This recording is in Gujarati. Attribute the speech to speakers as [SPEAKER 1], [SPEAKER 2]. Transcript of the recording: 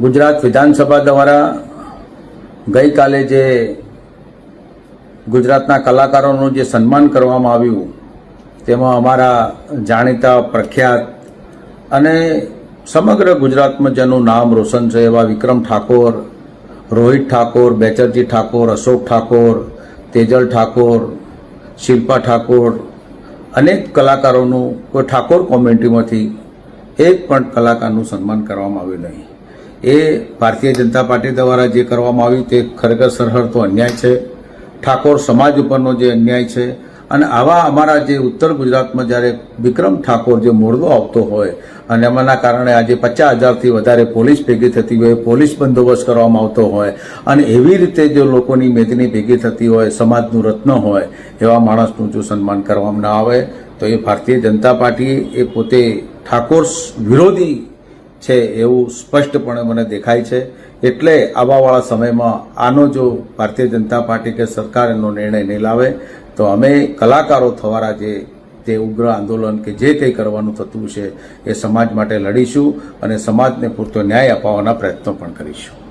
[SPEAKER 1] ગુજરાત વિધાનસભા દ્વારા ગઈકાલે જે ગુજરાતના કલાકારોનું જે સન્માન કરવામાં આવ્યું તેમાં અમારા જાણીતા પ્રખ્યાત અને સમગ્ર ગુજરાતમાં જેનું નામ રોશન છે એવા વિક્રમ ઠાકોર, રોહિત ઠાકોર, બેચરજી ઠાકોર, અશોક ઠાકોર, તેજલ ઠાકોર, શિલ્પા ઠાકોર, અનેક કલાકારોનું કોઈ ઠાકોર કોમ્યુનિટીમાંથી એક પણ કલાકારનું સન્માન કરવામાં આવ્યું નહીં. એ ભારતીય જનતા પાર્ટી દ્વારા જે કરવામાં આવ્યું તે ખરેખર સરહદ અન્યાય છે. ઠાકોર સમાજ ઉપરનો જે અન્યાય છે. અને આવા અમારા જે ઉત્તર ગુજરાતમાં જ્યારે વિક્રમ ઠાકોર જે મોરદો આવતો હોય અને એમાંના કારણે આજે 50,000થી વધારે પોલીસ ભેગી થતી હોય, પોલીસ બંદોબસ્ત કરવામાં આવતો હોય અને એવી રીતે જો લોકોની મેદની ભેગી થતી હોય, સમાજનું રત્ન હોય એવા માણસનું જો સન્માન કરવામાં ના આવે તો એ ભારતીય જનતા પાર્ટી એ પોતે ઠાકોર વિરોધી છે એવું સ્પષ્ટપણે મને દેખાય છે. એટલે આવાવાળા સમયમાં આનો જો ભારતીય જનતા પાર્ટી કે સરકાર એનો નિર્ણય નહીં લાવે તો અમે કલાકારો દ્વારા તે ઉગ્ર આંદોલન કે જે કંઈ કરવાનું થતું છે એ સમાજ માટે લડીશું અને સમાજને પૂરતો ન્યાય અપાવવાના પ્રયત્નો પણ કરીશું.